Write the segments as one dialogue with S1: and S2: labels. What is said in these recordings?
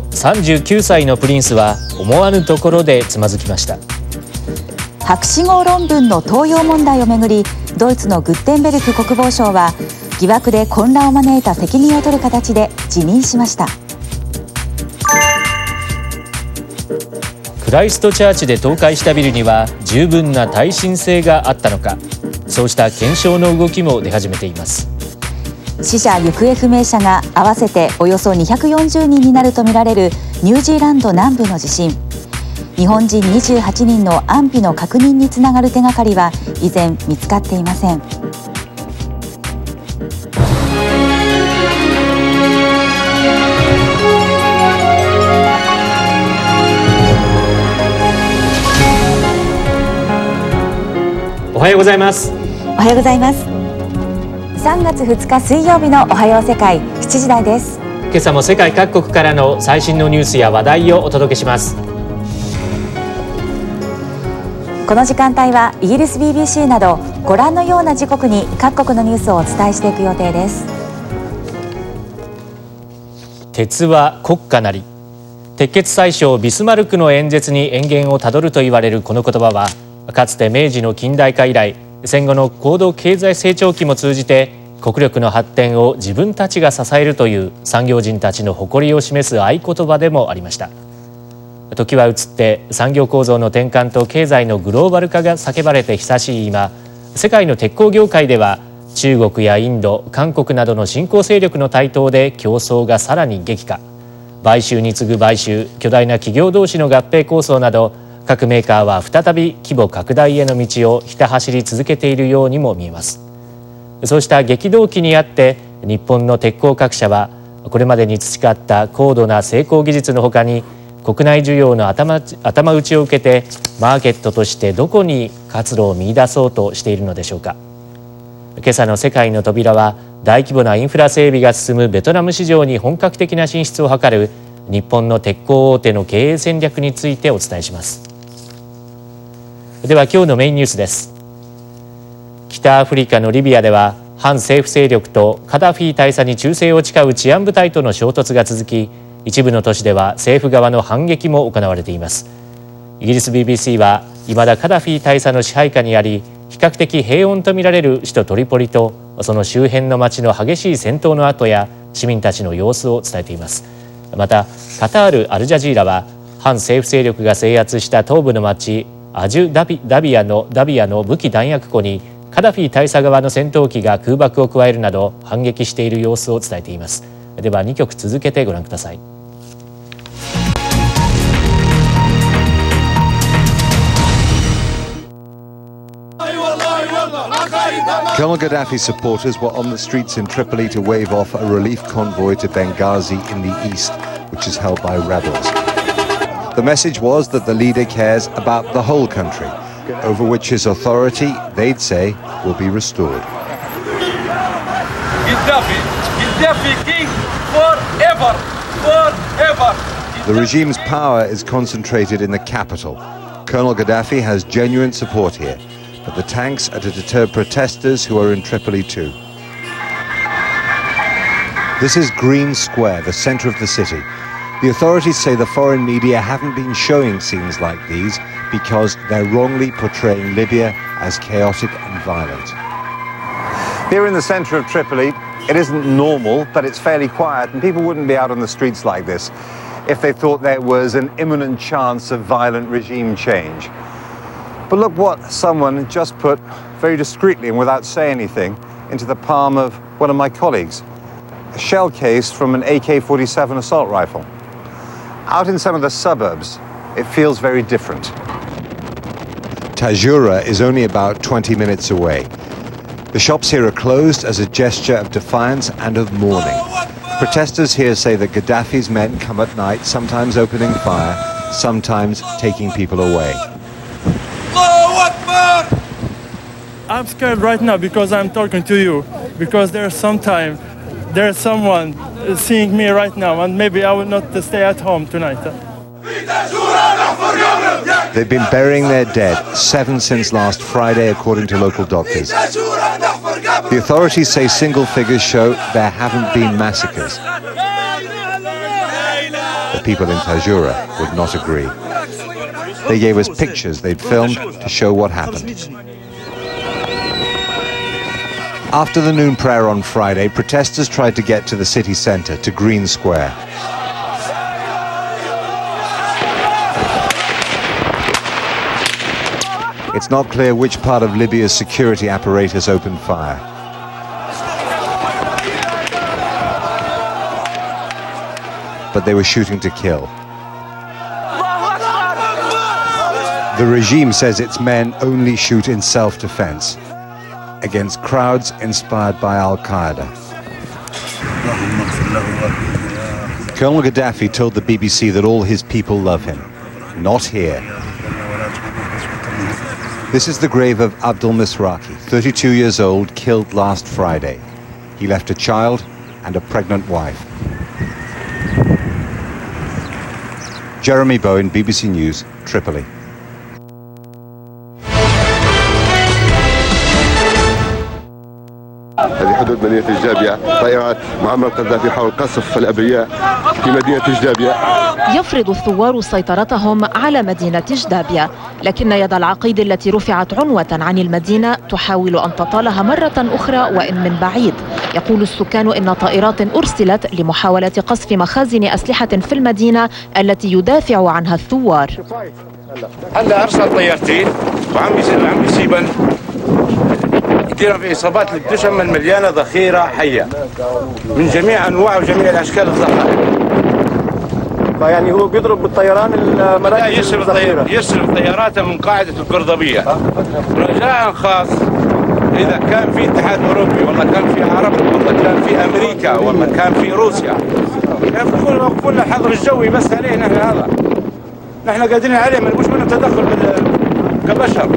S1: 39歳のプリンスは思わぬところでつまずきました。
S2: 博士号論文の盗用問題をめぐり、ドイツのグッテンベルク国防相は疑惑で混乱を招いた責任を取る形で辞任しました。
S1: クライストチャーチで倒壊したビルには十分な耐震性があったのか、そうした検証の動きも出始めています。
S2: 死者・行方不明者が合わせておよそ240人になるとみられるニュージーランド南部の地震。日本人28人の安否の確認につながる手がかりは依然見つかっていません。
S1: おはようございます。
S2: おはようございます。3月2日水曜日のおはよう世界7時台です。
S1: 今朝も世界各国からの最新のニュースや話題をお届けします。
S2: この時間帯はイギリス BBC などご覧のような時刻に各国のニュースをお伝えしていく予定です。
S1: 鉄は国家なり。鉄血宰相ビスマルクの演説に塩源をたどると言われるこの言葉は、かつて明治の近代化以来、戦後の高度経済成長期も通じて国力の発展を自分たちが支えるという産業人たちの誇りを示す合言葉でもありました。時は移って産業構造の転換と経済のグローバル化が叫ばれて久しい今、世界の鉄鋼業界では中国やインド、韓国などの新興勢力の台頭で競争がさらに激化。買収に次ぐ買収、巨大な企業同士の合併構想など、各メーカーは再び規模拡大への道をひた走り続けているようにも見えます。そうした激動期にあって日本の鉄鋼各社はこれまでに培った高度な精工技術のほかに、国内需要の頭打ちを受けてマーケットとしてどこに活路を見出そうとしているのでしょうか。今朝の世界の扉は、大規模なインフラ整備が進むベトナム市場に本格的な進出を図る日本の鉄鋼大手の経営戦略についてお伝えします。では今日のメインニュースです。北アフリカのリビアでは反政府勢力とカダフィ大佐に忠誠を誓う治安部隊との衝突が続き、一部の都市では政府側の反撃も行われています。イギリス BBC は未だカダフィ大佐の支配下にあり、比較的平穏とみられる首都トリポリとその周辺の町の激しい戦闘の跡や市民たちの様子を伝えています。またカタール・アルジャジーラは反政府勢力が制圧した東部の町アジュダビアの武器弾薬庫にカダフィ大佐側の戦闘機が空爆を加えるなど反撃している様子を伝えています。では2曲続けてご覧ください。
S3: Colonel Gaddafi supporters were on the streets in Tripoli to wave off a relief convoy to Benghazi in the east, which is held by rebels. The message was that the leader cares about the whole country, over which his authority, they'd say, will be restored.
S4: Gaddafi king forever. The
S3: regime's power is concentrated in the capital. Colonel Gaddafi has genuine support here, but the tanks are to deter protesters who are in Tripoli too. This is Green Square, the center of the city. The authorities say the foreign media haven't been showing scenes like these because they're wrongly portraying Libya as chaotic and violent.
S5: Here in the center of Tripoli, it isn't normal, but it's fairly quiet, and people wouldn't be out on the streets like this if they thought there was an imminent chance of violent regime change. But look what someone just put very discreetly and without saying anything into the palm of one of my colleagues. A shell case from an AK-47 assault rifle. Out in some of the suburbs, it feels very different.
S3: Tajura is only about 20 minutes away. The shops here are closed as a gesture of defiance and of mourning. Protesters here say that Gaddafi's men come at night, sometimes opening fire, sometimes taking people away.
S6: I'm scared right now because I'm talking to you, because there's someone seeing me right now, and maybe I will not stay at home tonight.
S3: They've been burying their dead, 7 since last Friday, according to local doctors. The authorities say single figures show there haven't been massacres. The people in Tajura would not agree. They gave us pictures they'd filmed to show what happened. After the noon prayer on Friday, protesters tried to get to the city centre, to Green Square. It's not clear which part of Libya's security apparatus opened fire. But they were shooting to kill. The regime says its men only shoot in self-defense against crowds inspired by Al-Qaeda. Colonel Gaddafi told the BBC that all his people love him. Not here. This is the grave of Abdul Misraki, 32 years old, killed last Friday. He left a child and a pregnant wife. Jeremy Bowen, BBC News, Tripoli.
S7: هذه حدود مدينة الجابية. طائرات معمر قذافي حاول قصف الأبرياء في مدينة الجابية.
S8: يفرض الثوار سيطرتهم على مدينة جدابية، لكن يد العقيد التي رفعت عنوة عن المدينة تحاول أن تطالها مرة أخرى وإن من بعيد. يقول السكان إن طائرات أرسلت لمحاولة قصف مخازن أسلحة في المدينة التي يدافع عنها الثوار.
S9: هلا أرسل طيارتين وعم يسيبن يديروا في إصابات للدشم مليانة ذخيرة حية من جميع أنواع وجميع الأشكال الذخائر.
S7: يعني هو بيضرب بالطيران المراكز
S9: يسرب طياراته من قاعدة القرضبية. رجاء خاص إذا كان في اتحاد أوروبي والله كان في عرب والله كان في أمريكا والله كان في روسيا كل الحظر الجوي بس علينا هذا نحن قادرين عليه ما نبوش منهم تدخل كبشر.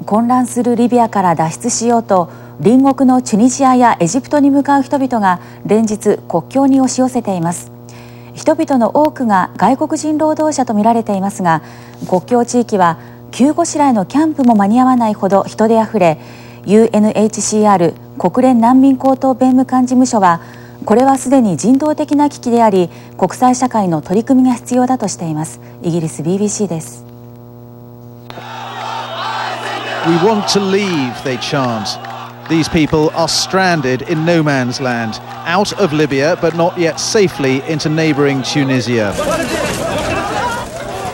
S2: 混乱するリビアから脱出しようと隣国のチュニジアやエジプトに向かう人々が連日国境に押し寄せています。人々の多くが外国人労働者とみられていますが、国境地域は急ごしらえのキャンプも間に合わないほど人であふれ、 UNHCR 国連難民高等弁務官事務所はこれはすでに人道的な危機であり国際社会の取り組みが必要だとしています。イギリス BBC です。
S10: We want to leave, they chant. These people are stranded in no man's land, out of Libya but not yet safely into neighbouring Tunisia.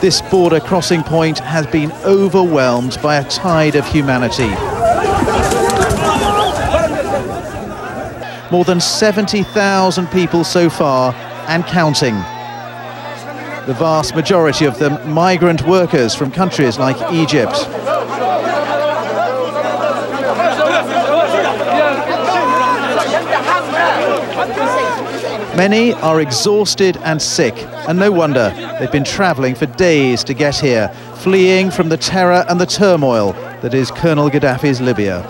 S10: This border crossing point has been overwhelmed by a tide of humanity. More than 70,000 people so far and counting. The vast majority of them migrant workers from countries like Egypt. Many are exhausted and sick, and no wonder. They've been travelling for days to get here, fleeing from the terror and the turmoil that is Colonel Gaddafi's Libya.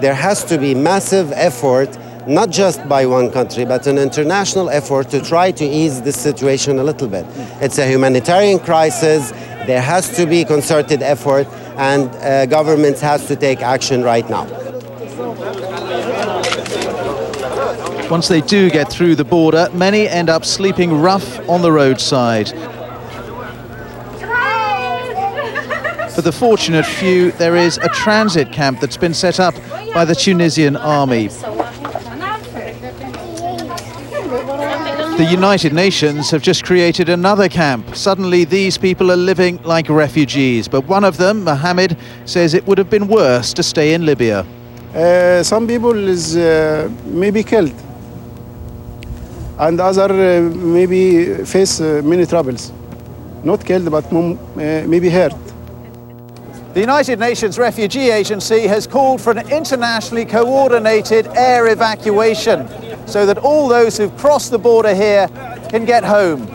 S11: There has to be massive effort, not just by one country, but an international effort to try to ease this situation a little bit. It's a humanitarian crisis. There has to be concerted effort, and governments has to take action right now.
S10: Once they do get through the border, many end up sleeping rough on the roadside. For the fortunate few, there is a transit camp that's been set up by the Tunisian army. The United Nations have just created another camp. Suddenly, these people are living like refugees. But one of them, Mohammed, says it would have been worse to stay in Libya.
S12: Some people is maybe killed. And other maybe face many troubles. Not killed, but maybe hurt.
S10: The United Nations Refugee Agency has called for an internationally coordinated air evacuation so that all those who've crossed the border here can get home.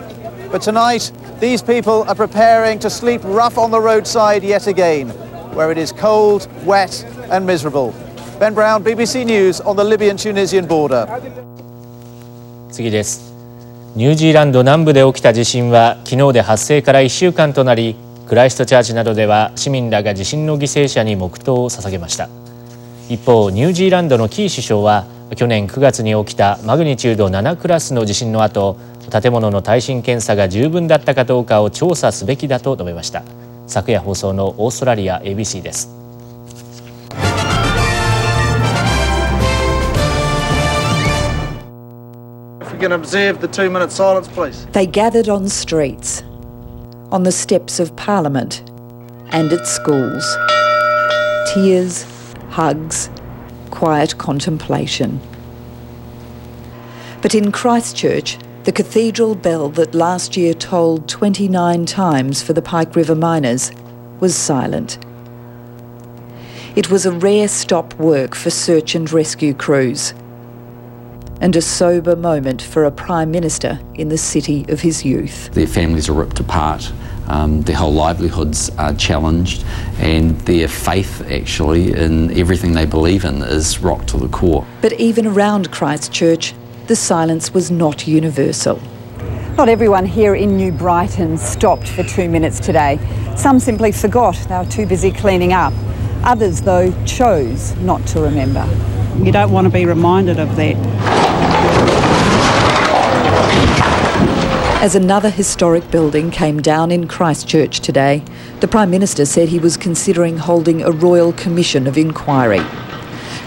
S10: But tonight, these people are preparing to sleep rough on the roadside yet again, where it is cold, wet and miserable. Ben Brown, BBC News on the Libyan-Tunisian border.
S1: 次です。ニュージーランド南部で起きた地震は昨日で発生から1週間となり、クライストチャーチなどでは市民らが地震の犠牲者に黙祷を捧げました。一方、ニュージーランドのキー首相は去年9月に起きたマグニチュード7クラスの地震の後、建物の耐震検査が十分だったかどうかを調査すべきだと述べました。昨夜放送のオーストラリア ABC です。
S10: We can observe the 2-minute silence, please.
S13: They gathered on streets, on the steps of Parliament, and at schools. Tears, hugs, quiet contemplation. But in Christchurch, the cathedral bell that last year tolled 29 times for the Pike River miners was silent. It was a rare stop work for search and rescue crews, and a sober moment for a Prime Minister in the city of his youth.
S14: Their families are ripped apart, their whole livelihoods are challenged, and their faith actually in everything they believe in is rocked to the core.
S13: But even around Christchurch, the silence was not universal.
S15: Not everyone here in New Brighton stopped for 2 minutes today. Some simply forgot, they were too busy cleaning up. Others, though, chose not to remember.
S16: You don't want to be reminded of that.
S13: As another historic building came down in Christchurch today, the Prime Minister said he was considering holding a royal commission of inquiry.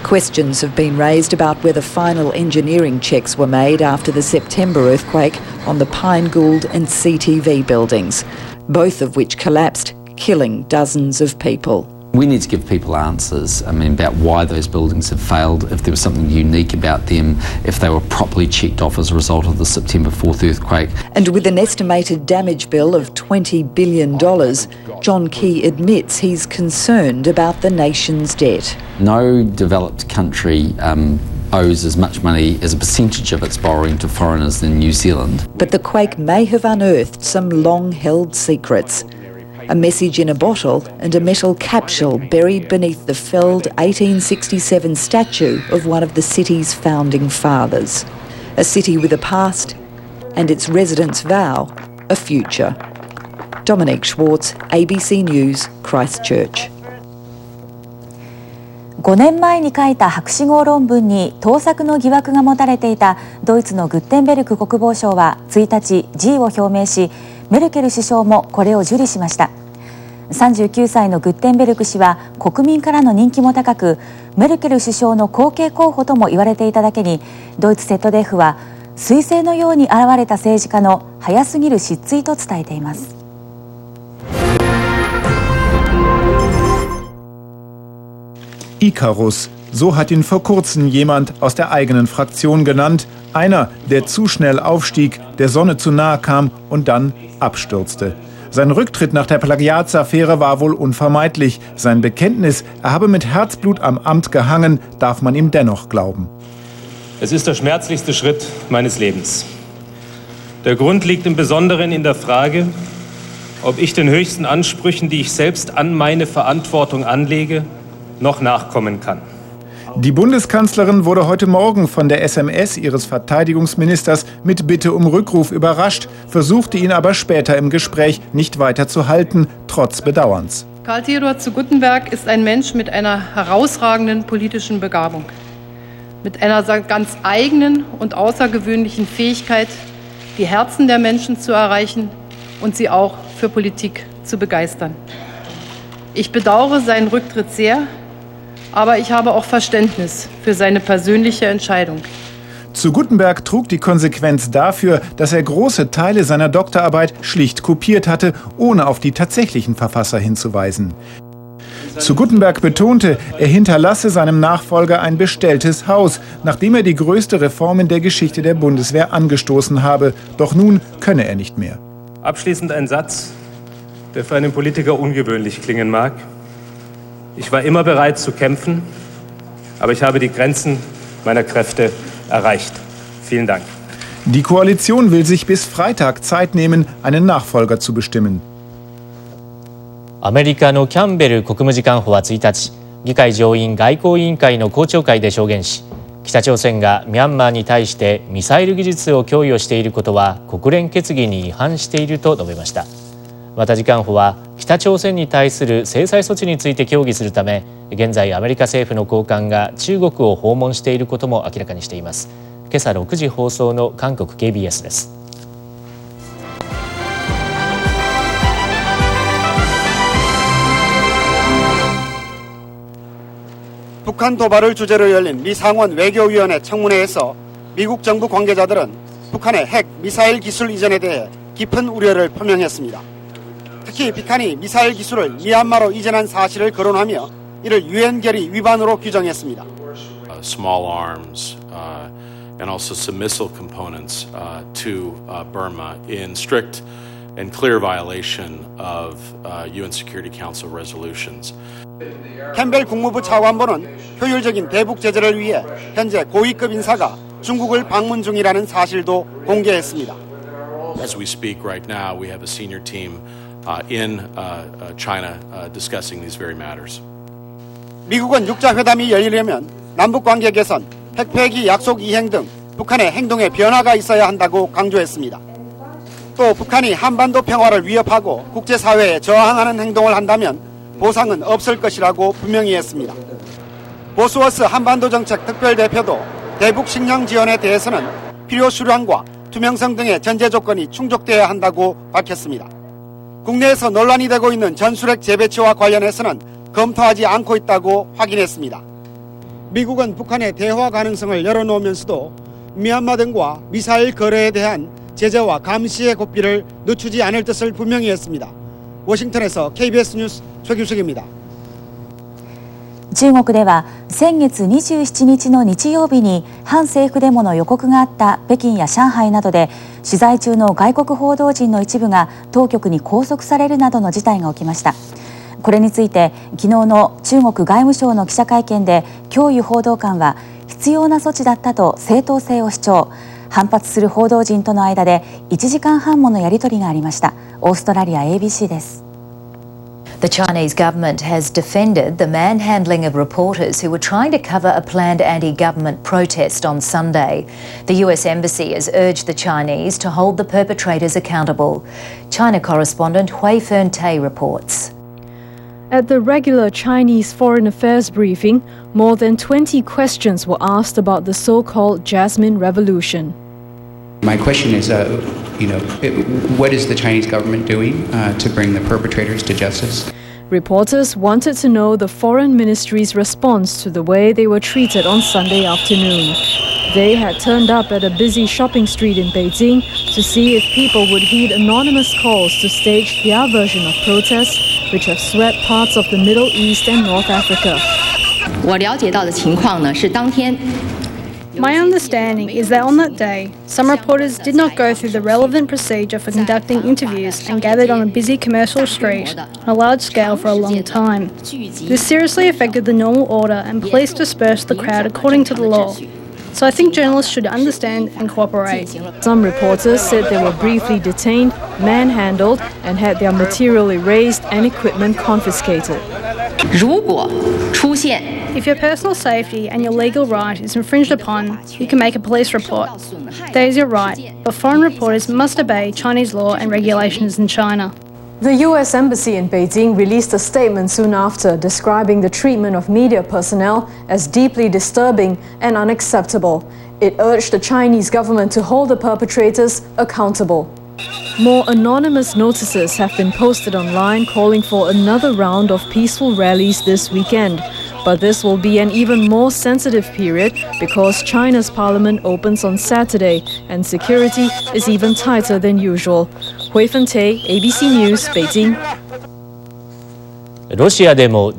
S13: Questions have been raised about whether final engineering checks were made after the September earthquake on the Pine Gould and CTV buildings, both of which collapsed, killing dozens of people.
S14: We need to give people answers, about why those buildings have failed, if there was something unique about them, if they were properly checked off as a result of the September 4th earthquake.
S13: And with an estimated damage bill of $20 billion, John Key admits he's concerned about the nation's debt.
S14: No developed country owes as much money as a percentage of its borrowing to foreigners than New Zealand.
S13: But the quake may have unearthed some long-held secrets. A message in a bottle and a metal capsule buried beneath the felled 1867 statue of one of the city's founding fathers. A city with a past and its residents vow a future. Dominique Schwartz, ABC News, Christchurch.
S2: 5年前に書いた博士号論文に盗作の疑惑が持たれていたドイツのグッテンベルク国防相は1日辞意を表明し、メルケル首相もこれを受理しました。39歳のグッテンベルク氏は国民からの人気も高く、メルケル首相の後継候補とも言われていただけに、ドイツ ZDF は彗星のように現れた政治家の早すぎる失墜と伝えています。
S17: Icarus, so hat ihn vor kurzem jemand aus der eigenen Fraktion genannt. Einer, der zu schnell aufstieg, der Sonne zu nahe kam und dann abstürzte. Sein Rücktritt nach der Plagiatsaffäre war wohl unvermeidlich. Sein Bekenntnis, er habe mit Herzblut am Amt gehangen, darf man ihm dennoch glauben.
S18: Es ist der schmerzlichste Schritt meines Lebens. Der Grund liegt im Besonderen in der Frage, ob ich den höchsten Ansprüchen, die ich selbst an meine Verantwortung anlege, noch nachkommen kann.
S17: Die Bundeskanzlerin wurde heute Morgen von der SMS ihres Verteidigungsministers mit Bitte um Rückruf überrascht, versuchte ihn aber später im Gespräch nicht weiter zu halten, trotz Bedauerns.
S19: Karl Theodor zu Guttenberg ist ein Mensch mit einer herausragenden politischen Begabung, mit einer ganz eigenen und außergewöhnlichen Fähigkeit, die Herzen der Menschen zu erreichen und sie auch für Politik zu begeistern. Ich bedauere seinen Rücktritt sehr, aber ich habe auch Verständnis für seine persönliche Entscheidung.
S17: Zu Guttenberg trug die Konsequenz dafür, dass er große Teile seiner Doktorarbeit schlicht kopiert hatte, ohne auf die tatsächlichen Verfasser hinzuweisen. Zu Guttenberg betonte, er hinterlasse seinem Nachfolger ein bestelltes Haus, nachdem er die größte Reform in der Geschichte der Bundeswehr angestoßen habe. Doch nun könne er nicht mehr.
S18: Abschließend ein Satz, der für einen Politiker ungewöhnlich klingen mag. Ich war immer bereit zu kämpfen, aber ich habe die Grenzen meiner Kräfte erreicht. Vielen Dank.
S17: Die Koalition will sich bis Freitag Zeit nehmen, einen Nachfolger zu bestimmen.
S1: アメリカのキャンベル国務次官補は1日、議会上院外交委員会の公聴会で証言し、北朝鮮がミャンマーに対してミサイル技術を供与していることは国連決議に違反していると述べました。また次官補は北朝鮮に対する制裁措置について協議するため、現在アメリカ政府の高官が中国を訪問していることも明らかにしています。今朝6時放送の韓国 KBS です。
S20: 북한 도발을 주제로 열린 미 상원 외교위원회 청문회에서 미국 정부 관계자들은 북한의 핵 미사일 기술 이전에 대해 깊은 우려를 표명했습니다. 특히 북한이 미사일 기술을 미얀마로 이전한 사실을 거론하며 이를 유엔 결의 위반으로 규정했습니다.
S21: Small arms and also some missile components to Burma in strict and clear violation of UN Security Council resolutions.
S20: 캠벨 국무부 차관보는 효율적인 대북 제재를 위해 현재 고위급 인사가 중국을 방문 중이라는 사실도 공개했습니다.
S21: As we speak right now, we have a senior team in China discussing these very matters.
S20: 미국은 육자회담이 열리려면 남북 관계 개선, 핵폐기 약속 이행 등 북한의 행동에 변화가 있어야 한다고 강조했습니다. 또 북한이 한반도 평화를 위협하고 국제사회에 저항하는 행동을 한다면 보상은 없을 것이라고 분명히 했습니다. 보스워스 한반도 정책 특별대표도 대북 식량 지원에 대해서는 필요 수량과 투명성 등의 전제 조건이 충족돼야 한다고 밝혔습니다. 국내에서 논란이 되고 있는 전술핵 재배치와 관련해서는 검토하지 않고 있다고 확인했습니다. 미국은 북한의 대화 가능성을 열어놓으면서도 미얀마 등과 미사일 거래에 대한 제재와 감시의 고삐를 늦추지 않을 뜻을 분명히 했습니다. 워싱턴에서 KBS 뉴스 최규식입니다.
S2: 中国では先月27日の日曜日に反政府デモの予告があった北京や上海などで取材中の外国報道陣の一部が当局に拘束されるなどの事態が起きました。これについて昨日の中国外務省の記者会見で姜宇報道官は必要な措置だったと正当性を主張。反発する報道陣との間で1時間半ものやり取りがありました。オーストラリア ABC です。
S22: The Chinese government has defended the manhandling of reporters who were trying to cover a planned anti-government protest on Sunday. The US Embassy has urged the Chinese to hold the perpetrators accountable. China correspondent Hui Fern-Tay reports.
S23: At the regular Chinese Foreign Affairs briefing, more than 20 questions were asked about the so-called Jasmine Revolution.
S24: My question is, what is the Chinese government doing to bring the perpetrators to justice?
S23: Reporters wanted to know the Foreign Ministry's response to the way they were treated on Sunday afternoon. They had turned up at a busy shopping street in Beijing to see if people would heed anonymous calls to stage their version of protests, which have swept parts of the Middle East and North Africa.
S25: 我了解到的情况呢，是当天
S26: My understanding is that on that day, some reporters did not go through the relevant procedure for conducting interviews and gathered on a busy commercial street on a large scale for a long time. This seriously affected the normal order and police dispersed the crowd according to the law. So I think journalists should understand and cooperate.
S23: Some reporters said they were briefly detained, manhandled, and had their material erased and equipment confiscated.
S25: 如果出现
S26: If your personal safety and your legal right is infringed upon, you can make a police report. That is your right, but foreign reporters must obey Chinese law and regulations in China.
S23: The US Embassy in Beijing released a statement soon after describing the treatment of media personnel as deeply disturbing and unacceptable. It urged the Chinese government to hold the perpetrators accountable. More anonymous notices have been posted online calling for another round of peaceful rallies this weekend. But this will be an even more sensitive period because China's parliament opens on Saturday and security is even tighter than usual. Hui Fern-Tay, ABC News, Beijing.
S1: ロシアでも